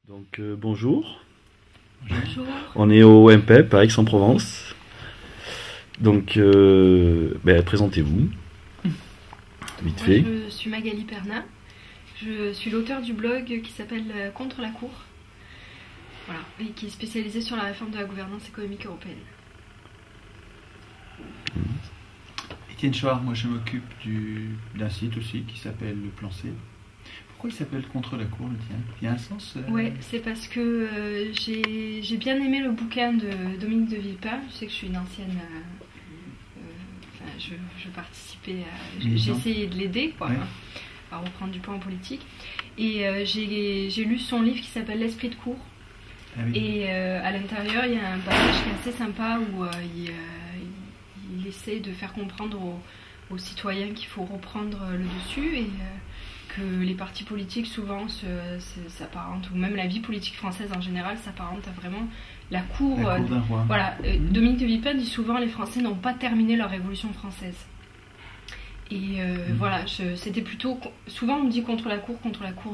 Donc bonjour. Bonjour. On est au MPEP à Aix-en-Provence. Donc présentez-vous. Vite fait. Je suis Magali Perna. Je suis l'auteur du blog qui s'appelle Contre la Cour. Voilà, et qui est spécialisé sur la réforme de la gouvernance économique européenne. Étienne Chouard, moi je m'occupe d'un site aussi qui s'appelle Le Plan C. Pourquoi il s'appelle Contre la Cour, le tien? Il y a un sens Ouais, c'est parce que j'ai bien aimé le bouquin de Dominique de Villepin. Je sais que je suis une ancienne... je participais à... J'ai essayé de l'aider, quoi, ouais. À reprendre du poids en politique. Et j'ai lu son livre qui s'appelle L'Esprit de Cour. Ah oui. Et à l'intérieur, il y a un passage qui est assez sympa où il essaie de faire comprendre aux citoyens qu'il faut reprendre le dessus et que les partis politiques souvent s'apparentent, ou même la vie politique française en général s'apparente à vraiment la cour d'un roi. Voilà, Dominique de Villepin dit souvent les Français n'ont pas terminé leur révolution française. Et voilà, c'était plutôt... Souvent on me dit contre la cour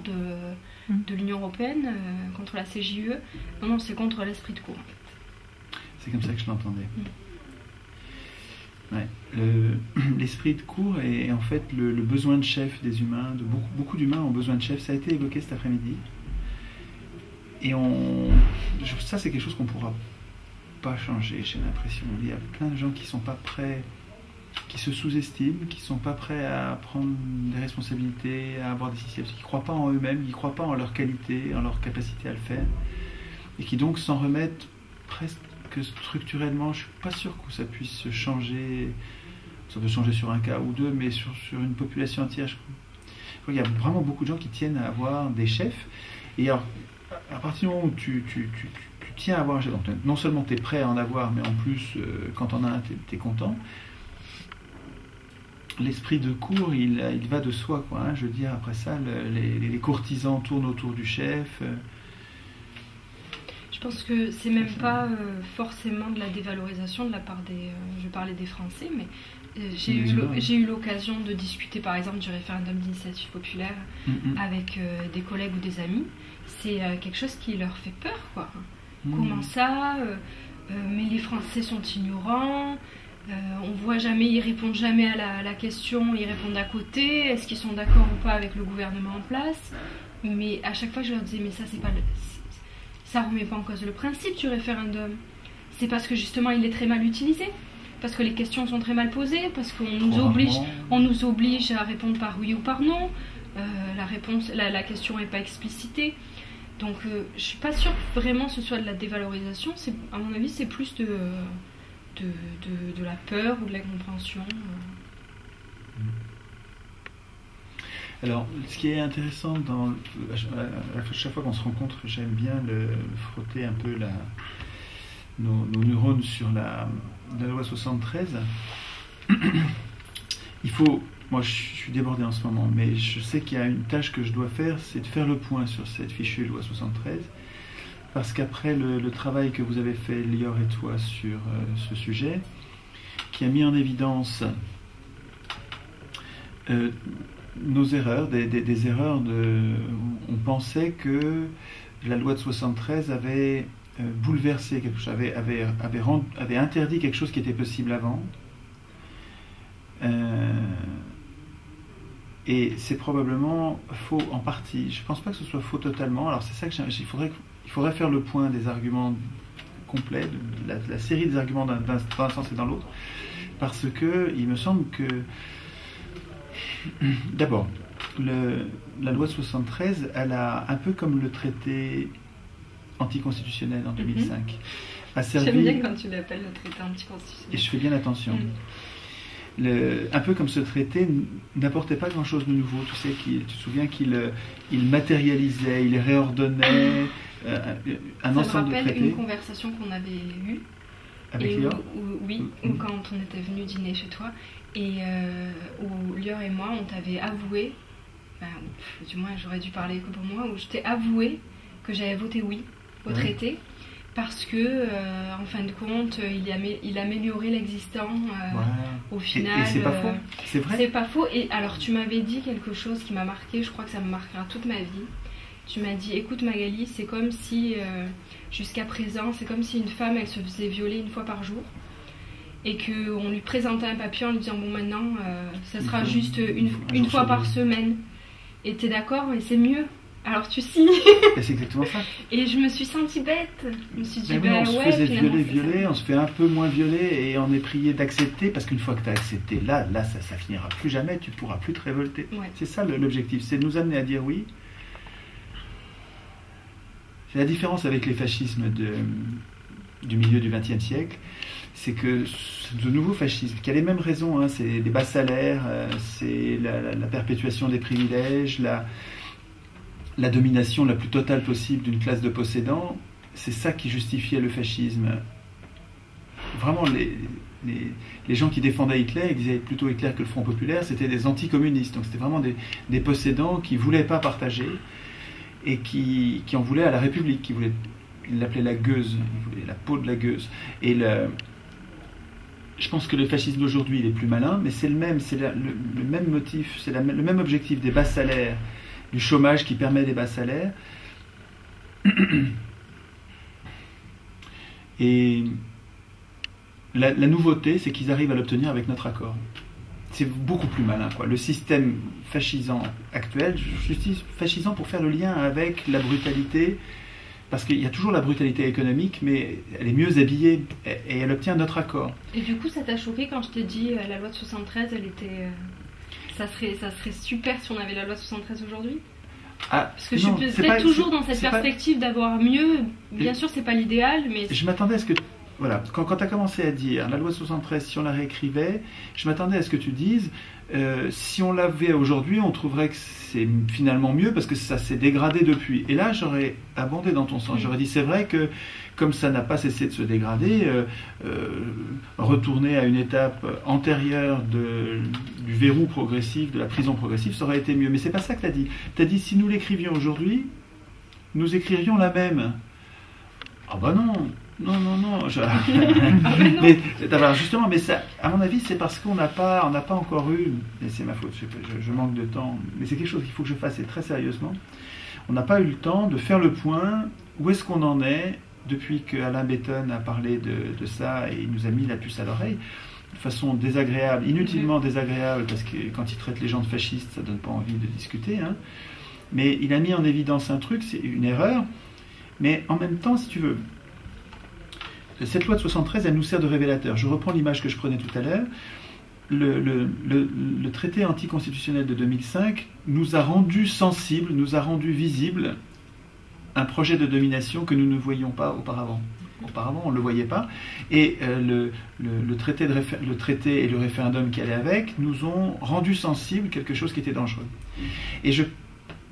de l'Union Européenne, contre la CJUE. Non, c'est contre l'esprit de cour. C'est comme ça que je l'entendais. Ouais. L'esprit de cour est en fait le besoin de chef des humains. Beaucoup d'humains ont besoin de chef. Ça a été évoqué cet après-midi. Et ça, c'est quelque chose qu'on ne pourra pas changer, j'ai l'impression. Il y a plein de gens qui ne sont pas prêts, qui se sous-estiment, qui ne sont pas prêts à prendre des responsabilités, à avoir des initiatives, qui ne croient pas en eux-mêmes, qui ne croient pas en leur qualité, en leur capacité à le faire, et qui donc s'en remettent presque structurellement. Je ne suis pas sûr que ça puisse changer. Ça peut changer sur un cas ou deux, mais sur une population entière. Il y a vraiment beaucoup de gens qui tiennent à avoir des chefs. Et alors, à partir du moment où tu tiens à avoir un chef, donc non seulement tu es prêt à en avoir, mais en plus, quand tu en as un, tu es content. L'esprit de cour, il va de soi, quoi, hein. Je veux dire, après ça, les courtisans tournent autour du chef. Je pense que c'est même pas forcément de la dévalorisation de la part des... je parlais des Français, mais j'ai eu l'occasion de discuter par exemple du référendum d'initiative populaire avec des collègues ou des amis. C'est quelque chose qui leur fait peur, quoi. Comment ça mais les Français sont ignorants, on voit jamais, ils répondent jamais à la question, ils répondent à côté, est-ce qu'ils sont d'accord ou pas avec le gouvernement en place? Mais à chaque fois je leur disais, mais ça c'est pas... Ça remet pas en cause le principe du référendum. C'est parce que justement il est très mal utilisé, parce que les questions sont très mal posées, parce qu'on nous oblige à répondre par oui ou par non. La question n'est pas explicitée. Donc je suis pas sûre que vraiment ce soit de la dévalorisation. À mon avis c'est plus de la peur ou de l'incompréhension. Alors, ce qui est intéressant, à chaque fois qu'on se rencontre, j'aime bien frotter un peu nos neurones sur la loi 73. Moi je suis débordé en ce moment, mais je sais qu'il y a une tâche que je dois faire, c'est de faire le point sur cette fichue loi 73, parce qu'après le travail que vous avez fait, Lior et toi, sur ce sujet, qui a mis en évidence nos erreurs, des erreurs on pensait que la loi de 73 avait bouleversé quelque chose, avait interdit quelque chose qui était possible avant. Et c'est probablement faux en partie. Je ne pense pas que ce soit faux totalement. Alors c'est ça que il faudrait faire le point des arguments complets, de la série des arguments dans un sens et dans l'autre, parce que il me semble que d'abord, la loi 73, elle a, un peu comme le traité anticonstitutionnel en 2005, a servi... J'aime bien quand tu l'appelles le traité anticonstitutionnel. Et je fais bien attention. Un peu comme ce traité n'apportait pas grand-chose de nouveau. Tu sais, tu te souviens qu'il matérialisait, il réordonnait un ensemble de traités. Ça me rappelle une conversation qu'on avait eue. Avec Lior ? Ou quand on était venu dîner chez toi, et où Lior et moi, on t'avait avoué, du moins j'aurais dû parler que pour moi, où je t'ai avoué que j'avais voté oui au traité, parce que, en fin de compte, il améliorait l'existant. Au final, et c'est pas faux, c'est vrai. C'est pas faux. Et alors, tu m'avais dit quelque chose qui m'a marqué, je crois que ça me marquera toute ma vie. Tu m'as dit, écoute Magali, c'est comme si, jusqu'à présent, c'est comme si une femme, elle se faisait violer une fois par jour. Et qu'on lui présentait un papier en lui disant, bon maintenant, ça sera juste une fois par semaine. Et t'es d'accord, mais c'est mieux. Alors tu signes. C'est exactement ça. Et je me suis sentie bête. Je me suis dit, oui, on se faisait violer, on se fait un peu moins violer et on est prié d'accepter parce qu'une fois que tu as accepté, là ça finira plus jamais, tu pourras plus te révolter. Ouais. C'est ça l'objectif, c'est de nous amener à dire oui. C'est la différence avec les fascismes du milieu du XXe siècle, c'est que de nouveaux fascismes, qui a les mêmes raisons, hein, c'est des bas salaires, c'est la perpétuation des privilèges, la domination la plus totale possible d'une classe de possédants, c'est ça qui justifiait le fascisme. Vraiment, les gens qui défendaient Hitler, ils disaient plutôt Hitler que le Front Populaire, c'était des anticommunistes. Donc c'était vraiment des possédants qui ne voulaient pas partager et qui en voulaient à la République, ils l'appelaient la gueuse, ils voulaient la peau de la gueuse. Et je pense que le fascisme d'aujourd'hui, il est plus malin, mais c'est le même motif, c'est le même objectif des bas salaires, du chômage qui permet des bas salaires. Et la nouveauté, c'est qu'ils arrivent à l'obtenir avec notre accord. C'est beaucoup plus malin, quoi. Le système fascisant actuel, justice fascisant pour faire le lien avec la brutalité, parce qu'il y a toujours la brutalité économique, mais elle est mieux habillée et elle obtient notre accord. Et du coup, ça t'a choqué quand je t'ai dit la loi de 73, elle était... Ça serait super si on avait la loi de 73 aujourd'hui. Parce que je suis peut-être toujours dans cette perspective d'avoir mieux. Bien sûr, c'est pas l'idéal, mais... Je m'attendais à ce que... Voilà, quand tu as commencé à dire la loi de 73, si on la réécrivait, je m'attendais à ce que tu dises, si on l'avait aujourd'hui, on trouverait que c'est finalement mieux parce que ça s'est dégradé depuis. Et là, j'aurais abondé dans ton sens. J'aurais dit, c'est vrai que comme ça n'a pas cessé de se dégrader, retourner à une étape antérieure du verrou progressif, de la prison progressive, ça aurait été mieux. Mais c'est pas ça que tu as dit. Tu as dit, si nous l'écrivions aujourd'hui, nous écririons la même. Ah bah non. Non. Mais justement, mais ça, à mon avis, c'est parce qu'on n'a pas encore eu, et c'est ma faute, je manque de temps, mais c'est quelque chose qu'il faut que je fasse et très sérieusement. On n'a pas eu le temps de faire le point, où est-ce qu'on en est, depuis que Alain Beyton a parlé de ça et il nous a mis la puce à l'oreille, de façon désagréable, inutilement désagréable, parce que quand il traite les gens de fascistes, ça donne pas envie de discuter, hein. Mais il a mis en évidence un truc, c'est une erreur, mais en même temps, si tu veux, cette loi de 73, elle nous sert de révélateur. Je reprends l'image que je prenais tout à l'heure. Le traité anticonstitutionnel de 2005 nous a rendu sensibles, nous a rendu visibles un projet de domination que nous ne voyions pas auparavant. Auparavant, on ne le voyait pas. Et le traité et le référendum qui allait avec nous ont rendu sensibles quelque chose qui était dangereux. Et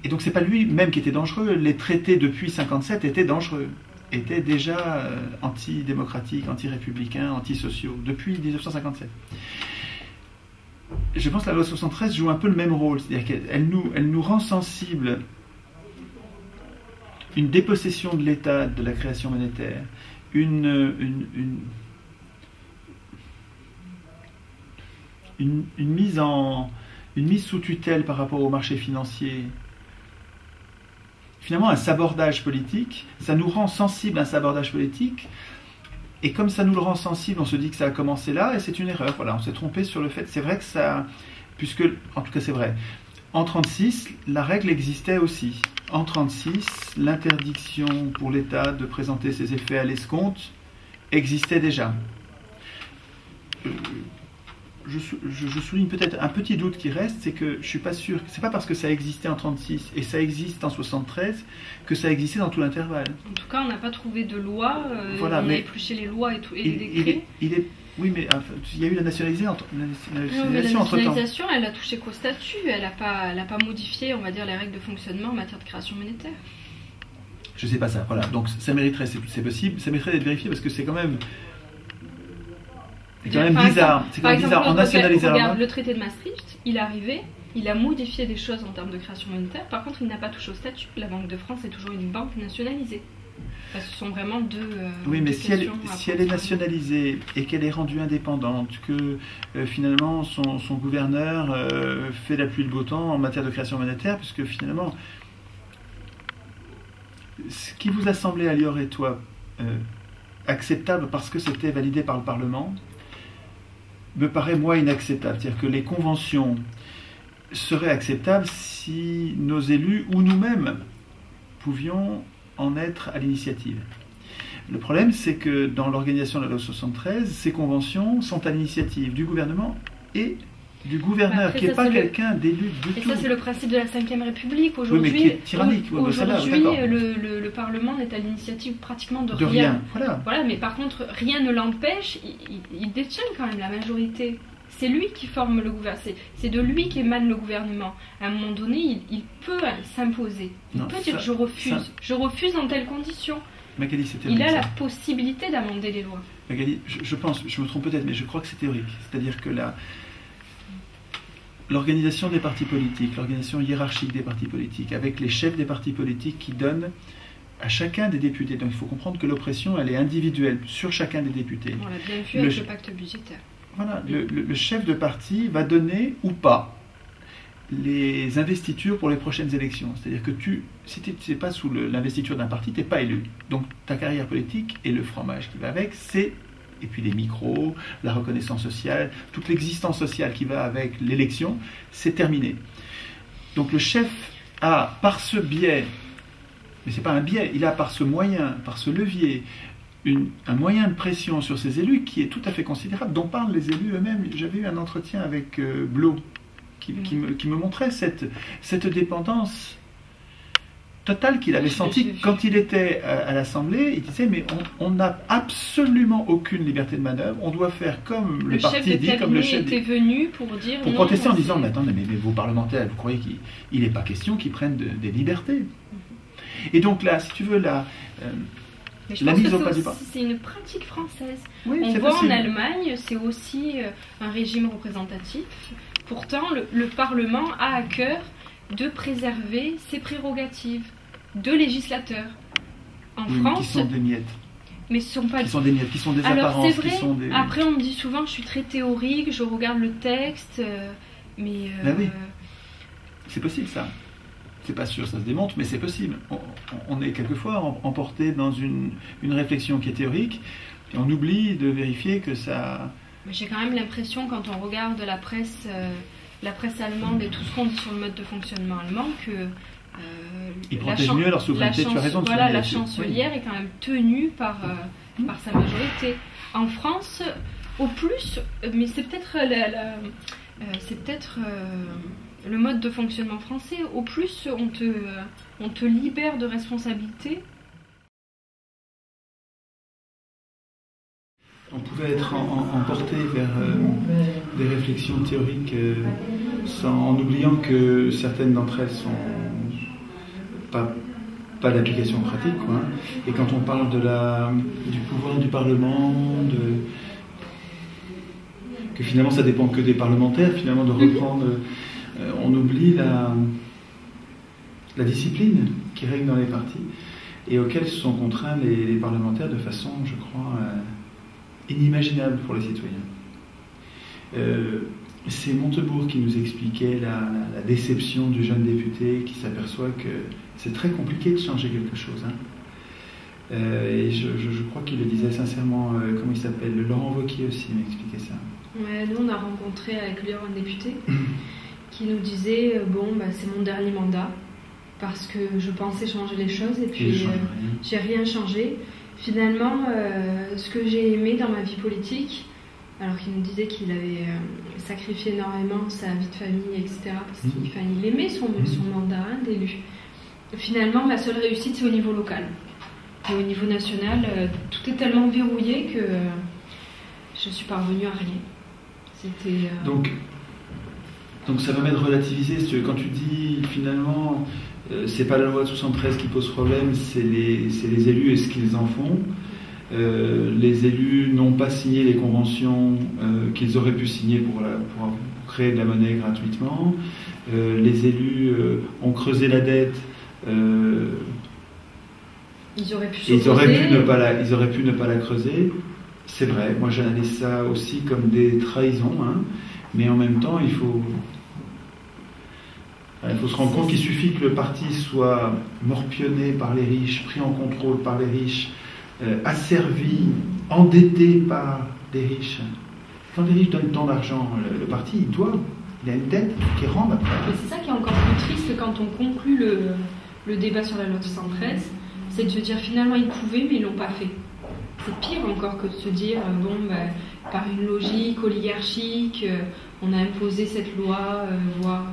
donc, c'est pas lui-même qui était dangereux. Les traités depuis 1957 étaient dangereux, étaient déjà antidémocratiques, anti-républicains, antisociaux, depuis 1957. Je pense que la loi 73 joue un peu le même rôle, c'est-à-dire qu'elle nous rend sensibles une dépossession de l'État de la création monétaire, une mise sous tutelle par rapport au marché financier. Finalement, un sabordage politique, ça nous rend sensibles à un sabordage politique, et comme ça nous le rend sensible, on se dit que ça a commencé là, et c'est une erreur. Voilà, on s'est trompé sur le fait. C'est vrai que ça, puisque, en tout cas c'est vrai, en 1936, la règle existait aussi. En 1936, l'interdiction pour l'État de présenter ses effets à l'escompte existait déjà. Je souligne peut-être un petit doute qui reste, c'est que je suis pas sûr, c'est pas parce que ça existait en 1936 et ça existe en 1973 que ça existait dans tout l'intervalle. En tout cas, on n'a pas trouvé de loi, voilà, on a épluché les lois et les décrets. Oui, mais enfin, il y a eu la nationalisation entre-temps. La nationalisation, elle a touché qu'au statut, elle n'a pas modifié, on va dire, les règles de fonctionnement en matière de création monétaire. Je sais pas ça, voilà. Donc ça mériterait, c'est possible, ça mériterait d'être vérifié parce que c'est quand même... C'est quand même bizarre. C'est quand même bizarre. On nationalise regarde le traité de Maastricht, il est arrivé, il a modifié des choses en termes de création monétaire. Par contre, il n'a pas touché au statut. La Banque de France est toujours une banque nationalisée. Parce que ce sont vraiment deux. Oui, mais si elle est nationale nationalisée et qu'elle est rendue indépendante, que finalement son gouverneur fait la pluie et le beau temps en matière de création monétaire, puisque finalement, ce qui vous a semblé à Lior et toi acceptable parce que c'était validé par le Parlement, me paraît moi inacceptable. C'est-à-dire que les conventions seraient acceptables si nos élus ou nous-mêmes pouvions en être à l'initiative. Le problème, c'est que dans l'organisation de la loi 73, ces conventions sont à l'initiative du gouvernement et du gouverneur, après, qui n'est pas quelqu'un d'élu du et tout. ça, c'est le principe de la Ve République. Aujourd'hui, oui, mais qui est tyrannique. Aujourd'hui, le Parlement n'est à l'initiative pratiquement de rien. Voilà, mais par contre, rien ne l'empêche. Il détient quand même la majorité. C'est lui qui forme le gouvernement. C'est de lui qu'émane le gouvernement. À un moment donné, il peut s'imposer. Il peut dire je refuse. Je refuse dans telles conditions. Magali, c'est théorique. Il a la possibilité d'amender les lois. Magali, je pense, je me trompe peut-être, mais je crois que c'est théorique. C'est-à-dire que l'organisation des partis politiques, l'organisation hiérarchique des partis politiques, avec les chefs des partis politiques qui donnent à chacun des députés. Donc il faut comprendre que l'oppression, elle est individuelle sur chacun des députés. On l'a bien vu avec le pacte budgétaire. Voilà, le chef de parti va donner ou pas les investitures pour les prochaines élections. C'est-à-dire que si tu n'es pas sous l'investiture d'un parti, tu n'es pas élu. Donc ta carrière politique et le fromage qui va avec, et puis les micros, la reconnaissance sociale, toute l'existence sociale qui va avec l'élection, c'est terminé. Donc le chef a, par ce biais, mais ce n'est pas un biais, il a par ce moyen, par ce levier, un moyen de pression sur ses élus qui est tout à fait considérable, dont parlent les élus eux-mêmes. J'avais eu un entretien avec Blo, qui me montrait cette dépendance totale qu'il avait sentie quand il était à l'Assemblée. Il disait, mais on n'a absolument aucune liberté de manœuvre, on doit faire comme le parti dit, comme le chef était venu pour dire pour protester en disant, mais attendez, mais vos parlementaires, vous croyez qu'il n'est pas question qu'ils prennent des libertés. Et donc là, si tu veux, mais je pense que c'est une pratique française. Oui, on voit en Allemagne, c'est aussi un régime représentatif. Pourtant, le Parlement a à cœur de préserver ses prérogatives de législateur. En France, qui sont des miettes. Mais ce sont pas. Qui sont des miettes, qui sont des Alors, apparences. C'est vrai. Après, on me dit souvent que je suis très théorique, je regarde le texte, mais. Ben oui. C'est possible ça. C'est pas sûr, ça se démontre, mais c'est possible. On est quelquefois emporté dans une réflexion qui est théorique, et on oublie de vérifier que ça... J'ai quand même l'impression, quand on regarde la presse allemande et tout ce qu'on dit sur le mode de fonctionnement allemand, que... ils protègent mieux leur souveraineté, tu as raison de souligner. Voilà, la chancelière est quand même tenue par sa majorité. En France, au plus, mais c'est peut-être le mode de fonctionnement français, au plus on te libère de responsabilités. On pouvait être emporté vers des réflexions théoriques en oubliant que certaines d'entre elles sont pas d'application pratique, quoi. Et quand on parle du pouvoir du Parlement, que finalement ça dépend que des parlementaires, finalement de reprendre... on oublie la discipline qui règne dans les partis et auxquelles se sont contraints les parlementaires de façon, je crois, inimaginable pour les citoyens. C'est Montebourg qui nous expliquait la déception du jeune député qui s'aperçoit que c'est très compliqué de changer quelque chose. Hein. Et je crois qu'il le disait sincèrement, comment il s'appelle, Laurent Wauquiez aussi m'expliquait ça. Ouais, nous on a rencontré avec lui un député qui nous disait c'est mon dernier mandat parce que je pensais changer les choses et puis j'ai rien changé. Finalement, ce que j'ai aimé dans ma vie politique, alors qu'il nous disait qu'il avait sacrifié énormément sa vie de famille, etc., parce qu'il aimait son mandat d'élu. Finalement, ma seule réussite, c'est au niveau local. Et au niveau national, tout est tellement verrouillé que je suis parvenue à rien. C'était... Donc ça permet de relativiser, quand tu dis finalement c'est pas la loi de 73 qui pose problème, c'est les élus et ce qu'ils en font. Les élus n'ont pas signé les conventions qu'ils auraient pu signer pour créer de la monnaie gratuitement. Les élus ont creusé la dette Ils auraient pu ils auraient pu ne pas la creuser. C'est vrai, moi j'analyse ça aussi comme des trahisons, hein, mais en même temps il faut se rendre compte qu'il suffit que le parti soit morpionné par les riches, pris en contrôle par les riches, asservi, endetté par les riches. Quand les riches donnent tant d'argent, le parti il a une dette qui rend après. Mais c'est ça qui est encore plus triste quand on conclut le débat sur la loi 73, c'est de se dire finalement ils pouvaient mais ils l'ont pas fait. C'est pire encore que de se dire par une logique oligarchique, on a imposé cette loi, voire.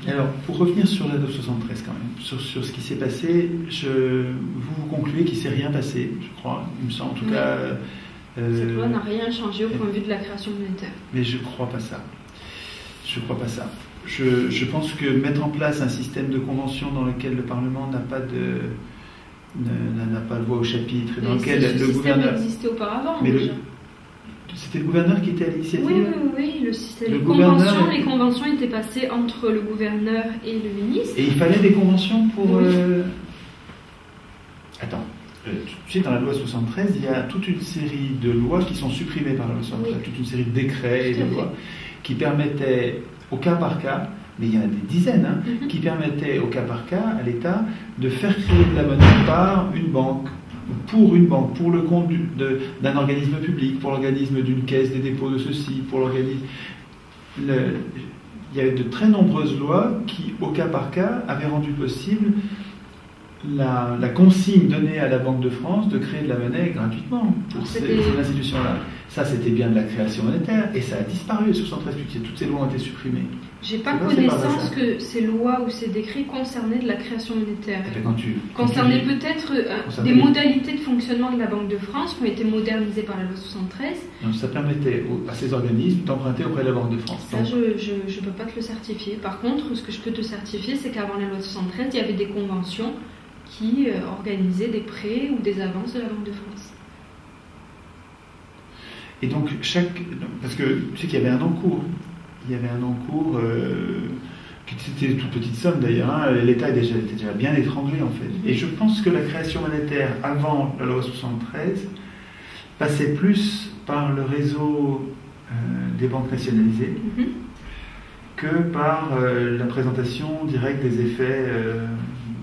Alors, pour revenir sur la loi 73 quand même, sur ce qui s'est passé, vous concluez qu'il ne s'est rien passé, je crois, il me semble en tout cas. Cette loi n'a rien changé au point de vue de la création monétaire. Mais je ne crois pas ça. Je pense que mettre en place un système de convention dans lequel le Parlement n'a pas le voix au chapitre et dans lequel le gouverneur existait auparavant. Mais c'était le gouverneur qui était à l'initiative. Oui. Les conventions étaient passées entre le gouverneur et le ministre. Et il fallait des conventions pour. Attends. Tu sais, dans la loi 73, il y a toute une série de lois qui sont supprimées par la loi 73, toute une série de décrets et de lois qui permettaient, au cas par cas, mais il y en a des dizaines, qui permettaient au cas par cas à l'État de faire créer de la monnaie par une banque, pour le compte d'un organisme public, pour l'organisme d'une caisse des dépôts de ceci, pour l'organisme. Il y avait de très nombreuses lois qui, au cas par cas, avaient rendu possible la consigne donnée à la Banque de France de créer de la monnaie gratuitement pour ces institutions-là. Ça, c'était bien de la création monétaire, et ça a disparu en 73, puisque toutes ces lois ont été supprimées. J'ai pas connaissance que ces lois ou ces décrets concernaient de la création monétaire. Concernaient peut-être des modalités de fonctionnement de la Banque de France qui ont été modernisées par la loi 73. Donc ça permettait à ces organismes d'emprunter auprès de la Banque de France. Ça, je ne peux pas te le certifier. Par contre, ce que je peux te certifier, c'est qu'avant la loi 73, il y avait des conventions qui organisaient des prêts ou des avances de la Banque de France. Et donc, parce que tu sais qu'il y avait un encours. Il y avait un encours, c'était une toute petite somme d'ailleurs, l'État était déjà bien étranglé en fait. Et je pense que la création monétaire avant la loi 73 passait plus par le réseau des banques nationalisées que par la présentation directe des effets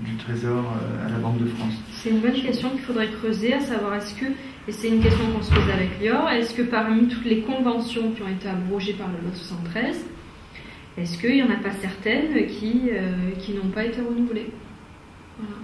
du Trésor à la Banque de France. C'est une bonne question qu'il faudrait creuser, à savoir et c'est une question qu'on se pose avec Lior, est-ce que parmi toutes les conventions qui ont été abrogées par la loi 73, est-ce qu'il n'y en a pas certaines qui n'ont pas été renouvelées? Voilà.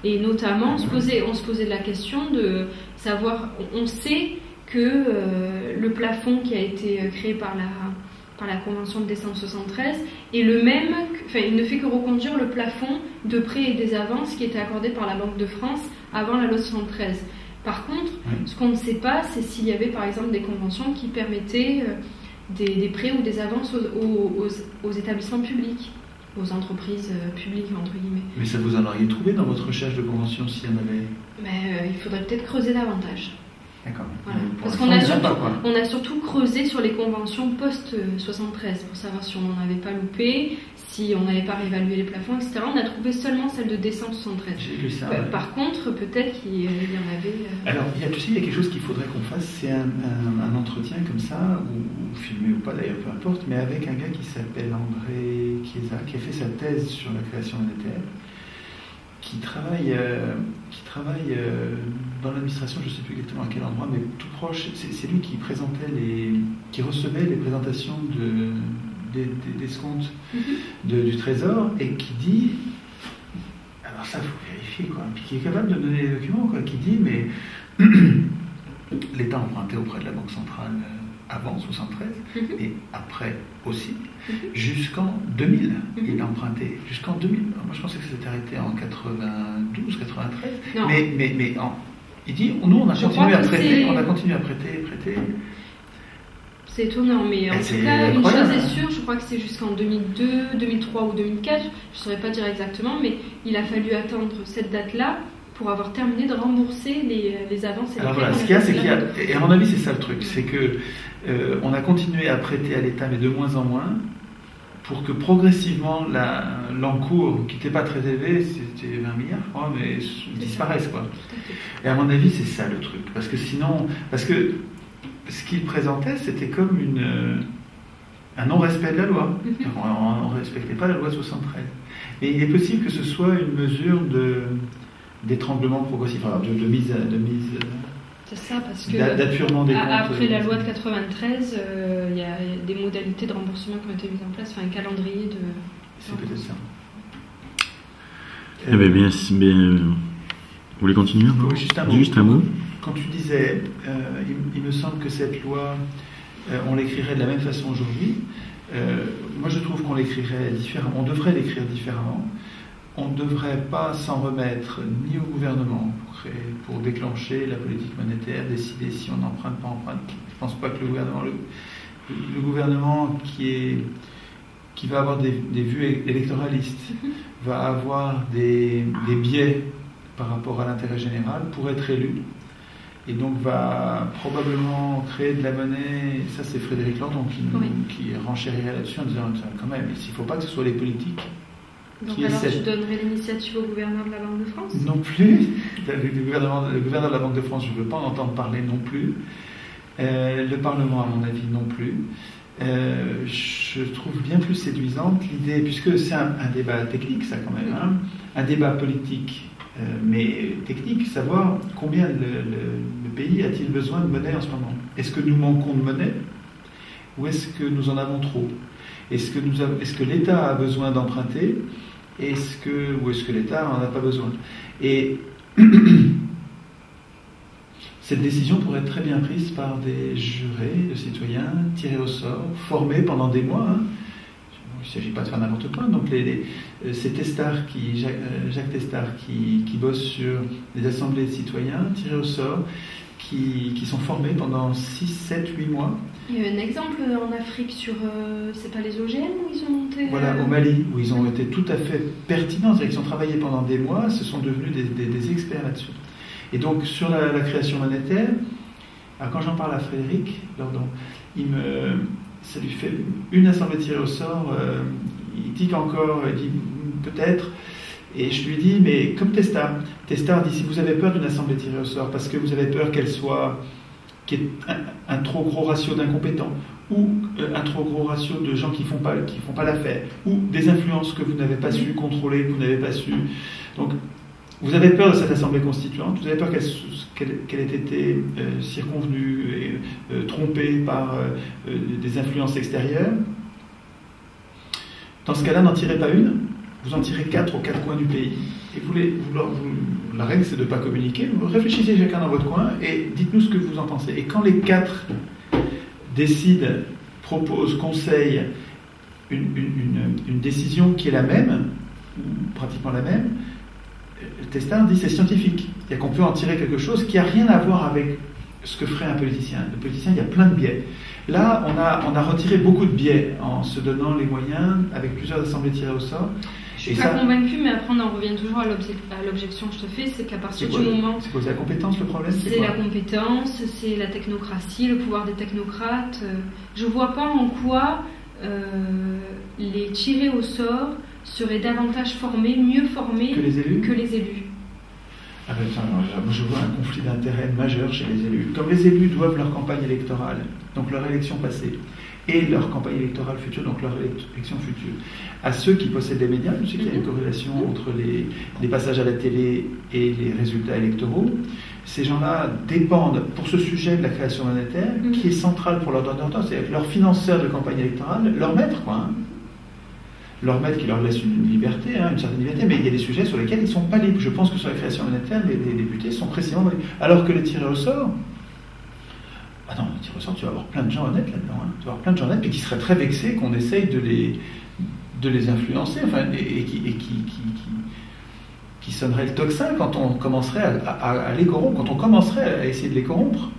Et notamment, on se posait la question de savoir, on sait que le plafond qui a été créé par la Convention de décembre 73 est le même, il ne fait que reconduire le plafond de prêts et des avances qui était accordé par la Banque de France avant la loi 73. Par contre, ce qu'on ne sait pas, c'est s'il y avait par exemple des conventions qui permettaient des prêts ou des avances aux établissements publics, aux entreprises publiques, entre guillemets. Mais ça vous en auriez trouvé dans votre recherche de convention s'il y en avait? Mais il faudrait peut-être creuser davantage. D'accord. Voilà. Parce qu'on a surtout creusé sur les conventions post-73 pour savoir si on n'en avait pas loupé, si on n'avait pas réévalué les plafonds, etc. On a trouvé seulement celle de décembre 73. J'ai lu ça. Par contre, peut-être qu'il y en avait... Alors, il y a quelque chose qu'il faudrait qu'on fasse, c'est un entretien comme ça, ou filmé ou pas d'ailleurs, peu importe, mais avec un gars qui s'appelle André Chiesa, qui a fait sa thèse sur la création monétaire, qui travaille dans l'administration, je ne sais plus exactement à quel endroit, mais tout proche. C'est lui qui recevait les présentations des escomptes du Trésor, et qui dit, alors ça il faut vérifier, puis qui est capable de donner les documents, qui dit, mais l'État empruntait auprès de la Banque centrale avant 73 et après aussi, jusqu'en 2000. Il a emprunté jusqu'en 2000. Alors moi je pensais que ça s'était arrêté en 92, 93. Non. Mais il dit, nous on a continué à prêter. C'est étonnant, mais en tout cas, une chose est sûre, je crois que c'est jusqu'en 2002, 2003 ou 2004, je ne saurais pas dire exactement, mais il a fallu attendre cette date-là pour avoir terminé de rembourser les avances et les prêts. Alors voilà, ce qu'il y a, c'est et à mon avis, c'est ça le truc, c'est que on a continué à prêter à l'État, mais de moins en moins, pour que progressivement l'encours, qui n'était pas très élevé, c'était 20 milliards, je crois, mais disparaisse, quoi. Et à mon avis, c'est ça le truc. Parce que sinon, ce qu'il présentait, c'était comme un non-respect de la loi. On ne respectait pas la loi de 73. Et il est possible que ce soit une mesure d'étranglement progressif, alors de mise c'est ça, parce que d'appurement des comptes. Après la loi de 93, il y a des modalités de remboursement qui ont été mises en place, enfin un calendrier de... C'est peut-être ça. Eh bien, vous voulez continuer? Oui, juste un mot. Quand tu disais, il me semble que cette loi, on l'écrirait de la même façon aujourd'hui. Moi, je trouve qu'on l'écrirait différemment. On devrait l'écrire différemment. On ne devrait pas s'en remettre ni au gouvernement pour déclencher la politique monétaire, décider si on emprunte, pas emprunte. Je ne pense pas que le gouvernement qui va avoir des vues électoralistes, va avoir des biais par rapport à l'intérêt général pour être élu. Et donc va probablement créer de la monnaie, ça c'est Frédéric Lordon qui renchérirait là-dessus en disant quand même, il ne faut pas que ce soit les politiques. Donc alors tu donnerais l'initiative au gouverneur de la Banque de France? Non plus. Le gouverneur de la Banque de France, je ne veux pas en entendre parler non plus. Le Parlement, à mon avis, non plus. Je trouve bien plus séduisante l'idée, puisque c'est un débat technique, ça quand même, hein, un débat politique, mais technique, savoir combien le pays a-t-il besoin de monnaie en ce moment. Est-ce que nous manquons de monnaie ou est-ce que nous en avons trop? Est-ce que l'État a besoin d'emprunter ou est-ce que l'État n'en a pas besoin? Et cette décision pourrait être très bien prise par des jurés de citoyens tirés au sort, formés pendant des mois. Hein. Il ne s'agit pas de faire n'importe quoi. Donc ces testards Jacques Testard qui bosse sur des assemblées de citoyens tirés au sort, qui sont formés pendant 6, 7, 8 mois. Il y a un exemple en Afrique sur, c'est pas les OGM où ils ont monté... Voilà, au Mali, où ils ont été tout à fait pertinents, c'est-à-dire qu'ils ont travaillé pendant des mois, se sont devenus des experts là-dessus. Et donc, sur la création monétaire, alors quand j'en parle à Frédéric Lordon, ça lui fait une assemblée tirée au sort, il tique encore, il dit peut-être... Et je lui dis, mais comme Testard dit, si vous avez peur d'une assemblée tirée au sort, parce que vous avez peur qu'il y ait un trop gros ratio d'incompétents, ou un trop gros ratio de gens qui font pas l'affaire, ou des influences que vous n'avez pas su contrôler, que vous n'avez pas su... Donc, vous avez peur de cette assemblée constituante, vous avez peur qu'elle ait été circonvenue et trompée par des influences extérieures. Dans ce cas-là, n'en tirez pas une. Vous en tirez 4 aux 4 coins du pays. Et la règle, c'est de ne pas communiquer. Vous réfléchissez chacun dans votre coin et dites-nous ce que vous en pensez. Et quand les 4 décident, proposent, conseillent une décision qui est la même, ou pratiquement la même, Testard dit c'est scientifique. C'est-à-dire qu'on peut en tirer quelque chose qui n'a rien à voir avec ce que ferait un politicien. Le politicien, il y a plein de biais. Là, on a retiré beaucoup de biais en se donnant les moyens, avec plusieurs assemblées tirées au sort. Je suis pas convaincue, mais après on en revient toujours à l'objection que je te fais, c'est qu'à partir du moment... C'est quoi, c'est la compétence le problème? C'est la compétence, c'est la technocratie, le pouvoir des technocrates. Je vois pas en quoi les tirés au sort seraient davantage formés, mieux formés que les élus. Ah ben, moi je vois un conflit d'intérêts majeur chez les élus. Comme les élus doivent leur campagne électorale, donc leur élection passée, et leur campagne électorale future, donc leur élection future, à ceux qui possèdent les médias, je sais qu'il y a une corrélation entre les passages à la télé et les résultats électoraux, ces gens-là dépendent, pour ce sujet de la création monétaire, qui est central pour leur donneur d'ordre, c'est-à-dire leur financeur de campagne électorale, leur maître, quoi. Hein. Leur maître qui leur laisse une liberté, une certaine liberté, mais il y a des sujets sur lesquels ils ne sont pas libres. Je pense que sur la création monétaire, les députés sont précisément libres. Alors que les tirés au sort, les tirés au sort, tu vas avoir plein de gens honnêtes là-dedans. Hein. Tu vas avoir plein de gens honnêtes, puis qui seraient très vexés qu'on essaye de les influencer, et qui sonneraient le tocsin quand on commencerait à les corrompre, quand on commencerait à essayer de les corrompre.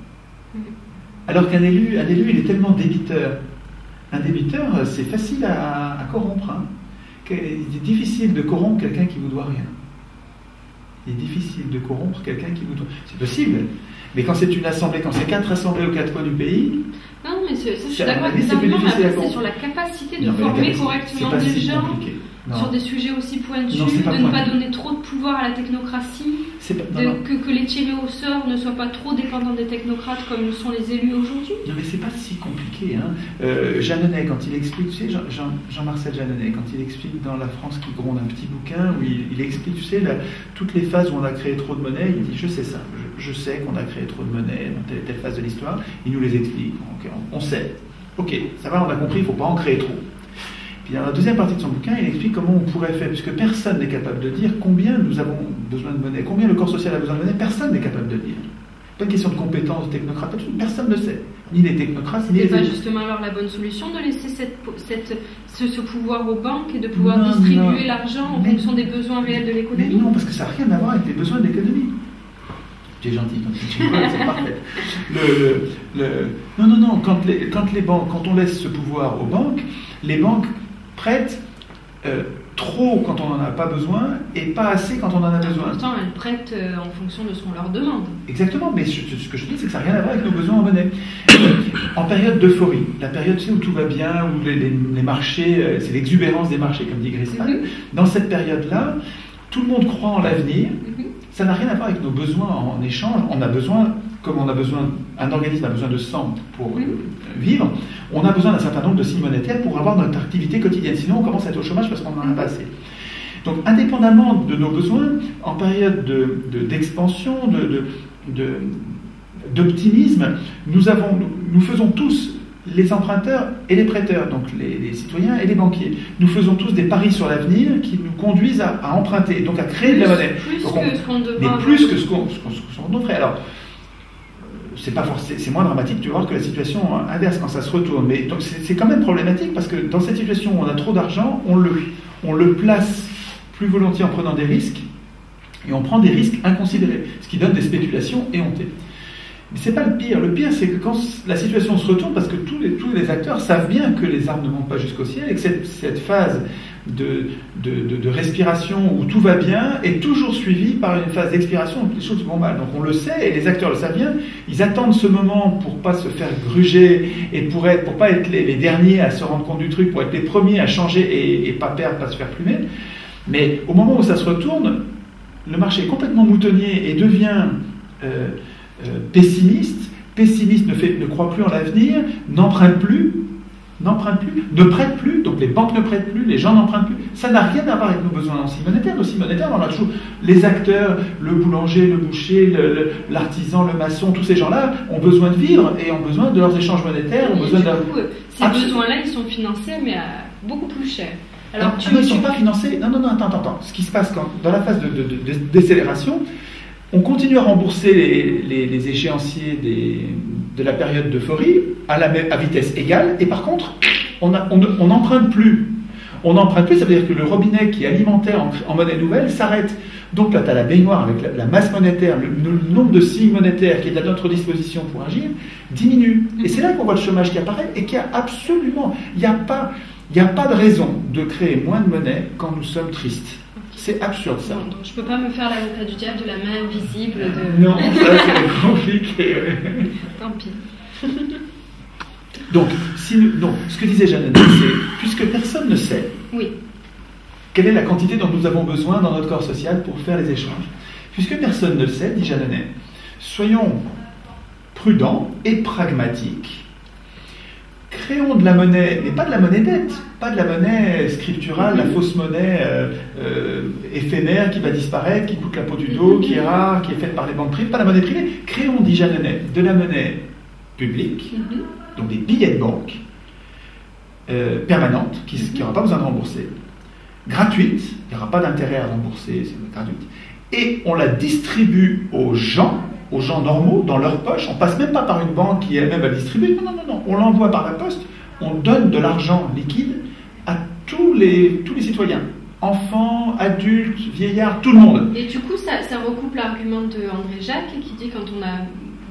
Alors qu'un élu, il est tellement débiteur. Un débiteur, c'est facile à corrompre. Hein. Il est difficile de corrompre quelqu'un qui vous doit rien. Il est difficile de corrompre quelqu'un qui vous doit... C'est possible, mais quand c'est une assemblée, quand c'est 4 assemblées aux 4 coins du pays... Non, mais ça, je suis d'accord avec ça. C'est sur la capacité de former correctement des gens sur des sujets aussi pointus, de ne pas donner trop de pouvoir à la technocratie, que les tirés au sort ne soient pas trop dépendants des technocrates comme le sont les élus aujourd'hui. Non, mais c'est pas si compliqué. Jeanneney, quand il explique, tu sais, Jean-Marcel Jeanneney, quand il explique dans La France qui gronde, un petit bouquin où il explique, tu sais, toutes les phases où on a créé trop de monnaie, il dit je sais ça, je sais qu'on a créé trop de monnaie dans telle phase de l'histoire, il nous les explique, on sait. Ok, ça va, on a compris, il ne faut pas en créer trop. Puis dans la deuxième partie de son bouquin, il explique comment on pourrait faire, puisque personne n'est capable de dire combien nous avons besoin de monnaie, combien le corps social a besoin de monnaie, personne n'est capable de dire. Pas une question de compétence de technocrate, personne ne sait. Ni les technocrates, ni les... C'est pas justement alors la bonne solution de laisser ce pouvoir aux banques et de pouvoir distribuer l'argent en fonction des besoins réels de l'économie? Mais non, parce que ça n'a rien à voir avec les besoins de l'économie. Tu es gentil quand tu dis c'est parfait. Non, quand on laisse ce pouvoir aux banques, les banques prêtent trop quand on n'en a pas besoin et pas assez quand on en a besoin. Pourtant, elles prêtent en fonction de ce qu'on leur demande. Exactement, mais ce que je dis, c'est que ça n'a rien à voir avec nos besoins en monnaie. En période d'euphorie, la période où tout va bien, où les marchés, c'est l'exubérance des marchés, comme dit Grisman, dans cette période-là, tout le monde croit en l'avenir. Ça n'a rien à voir avec nos besoins en échange. On a besoin, comme on a besoin, un organisme a besoin de sang pour vivre, on a besoin d'un certain nombre de signes monétaires pour avoir notre activité quotidienne. Sinon, on commence à être au chômage parce qu'on n'en a pas assez. Donc, indépendamment de nos besoins, en période d'expansion, d'optimisme, nous faisons tous, les emprunteurs et les prêteurs, donc les citoyens et les banquiers, nous faisons tous des paris sur l'avenir qui nous conduisent à emprunter, donc à créer de la monnaie. Plus que ce qu'on devrait. Alors, c'est moins dramatique, tu vois, que la situation inverse quand ça se retourne. Mais donc c'est quand même problématique parce que dans cette situation où on a trop d'argent, on le place plus volontiers en prenant des risques et on prend des risques inconsidérés, ce qui donne des spéculations éhontées. Mais c'est pas le pire. Le pire, c'est que quand la situation se retourne, parce que tous les acteurs savent bien que les armes ne montent pas jusqu'au ciel et que cette phase de respiration où tout va bien est toujours suivie par une phase d'expiration où les choses vont mal. Donc on le sait et les acteurs le savent bien. Ils attendent ce moment pour pas se faire gruger et pour pas être les derniers à se rendre compte du truc, pour être les premiers à changer et pas perdre, pas se faire plumer. Mais au moment où ça se retourne, le marché est complètement moutonnier et devient pessimiste ne croit plus en l'avenir, n'emprunte plus, ne prête plus, donc les banques ne prêtent plus, les gens n'empruntent plus. Ça n'a rien à voir avec nos besoins en signes monétaires. Nos signes monétaires, on a toujours les acteurs, le boulanger, le boucher, l'artisan, le maçon, tous ces gens-là ont besoin de vivre et ont besoin de leurs échanges monétaires. Ces besoins-là, ils sont financés, mais à beaucoup plus cher. Alors, ils ne sont pas financés. Non, attends. Ce qui se passe dans la phase de décélération, on continue à rembourser les échéanciers de la période d'euphorie à vitesse égale, et par contre, on n'emprunte plus. On n'emprunte plus, ça veut dire que le robinet qui alimentait en monnaie nouvelle s'arrête. Donc là, tu as la baignoire avec la masse monétaire, le nombre de signes monétaires qui est à notre disposition pour agir, diminue. Et c'est là qu'on voit le chômage qui apparaît et qui a absolument... Il n'y a pas de raison de créer moins de monnaie quand nous sommes tristes. C'est absurde ça. Non, donc je peux pas me faire l'avocat du diable de la main invisible de... Non, ça c'est compliqué. Tant pis. Donc, ce que disait Jeanneney, c'est, puisque personne ne sait quelle est la quantité dont nous avons besoin dans notre corps social pour faire les échanges, puisque personne ne le sait, dit Jeanneney, soyons prudents et pragmatiques. Créons de la monnaie, mais pas de la monnaie dette, pas de la monnaie scripturale, la fausse monnaie éphémère qui va disparaître, qui coûte la peau du dos, qui est rare, qui est faite par les banques privées, pas la monnaie privée. Créons, dit Jeanneney, de la monnaie publique, donc des billets de banque, permanente, qui n'aura pas besoin de rembourser, gratuite, il n'y aura pas d'intérêt à rembourser, c'est gratuite, et on la distribue aux gens normaux, dans leur poche. On passe même pas par une banque qui elle-même va distribuer. Non. On l'envoie par la poste. On donne de l'argent liquide à tous les citoyens. Enfants, adultes, vieillards, tout le monde. Et du coup, ça recoupe l'argument de André Jacques qui dit quand on a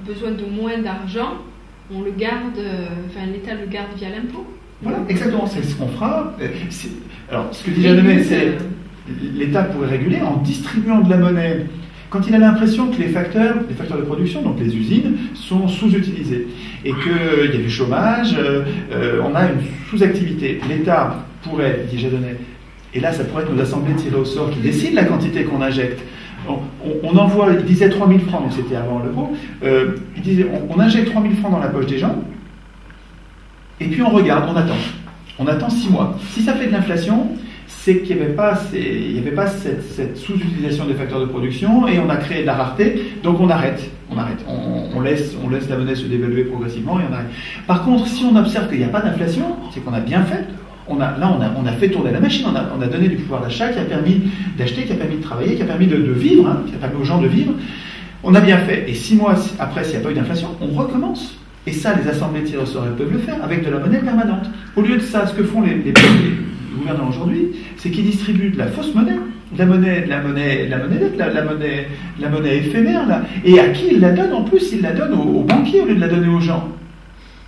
besoin de moins d'argent, on le garde, l'État le garde via l'impôt. Voilà, exactement. C'est ce qu'on fera. Alors, ce que dit Jeanneney, c'est l'État pourrait réguler en distribuant de la monnaie quand il a l'impression que les facteurs de production, donc les usines, sont sous-utilisés et qu'il y a du chômage, on a une sous-activité. L'État pourrait, dit Jadonnet, et là ça pourrait être nos assemblées tirées au sort qui décident la quantité qu'on injecte. On envoie, il disait 3 000 francs, donc c'était avant l'euro, il disait on injecte 3 000 francs dans la poche des gens, et puis on regarde, on attend. On attend 6 mois. Si ça fait de l'inflation, c'est qu'il n'y avait pas, cette sous-utilisation des facteurs de production et on a créé de la rareté, donc on arrête. On laisse la monnaie se dévaluer progressivement et on arrête. Par contre, si on observe qu'il n'y a pas d'inflation, c'est qu'on a bien fait. On a fait tourner la machine, on a donné du pouvoir d'achat qui a permis d'acheter, qui a permis de travailler, qui a permis de vivre, qui a permis aux gens de vivre. On a bien fait. Et 6 mois après, s'il n'y a pas eu d'inflation, on recommence. Et ça, les assemblées tirées au sort, elles peuvent le faire avec de la monnaie permanente. Au lieu de ça, ce que font les gouvernants aujourd'hui, c'est qu'ils distribuent de la fausse monnaie, la monnaie éphémère, là. Et à qui ils la donnent en plus? Ils la donnent aux banquiers au lieu de la donner aux gens.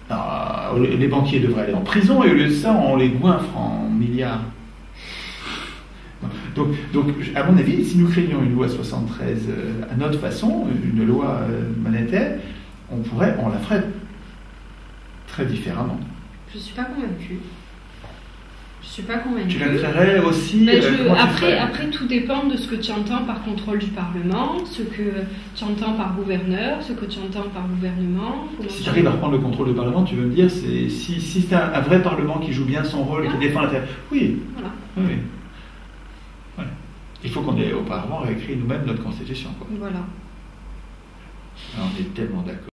Alors, les banquiers devraient aller en prison et au lieu de ça, on les goinfre en milliards. Donc, à mon avis, si nous créions une loi 73 à notre façon, une loi monétaire, on la ferait très différemment. Je ne suis pas convaincue. Tu la créerais aussi après, tout dépend de ce que tu entends par contrôle du Parlement, ce que tu entends par gouverneur, ce que tu entends par gouvernement. Si tu arrives à reprendre le contrôle du Parlement, tu veux me dire, si c'est un vrai Parlement qui joue bien son rôle et qui défend l'intérêt. Oui. Voilà. Oui. Ouais. Il faut qu'on ait auparavant réécrit nous-mêmes notre Constitution. Quoi. Voilà. Alors, on est tellement d'accord.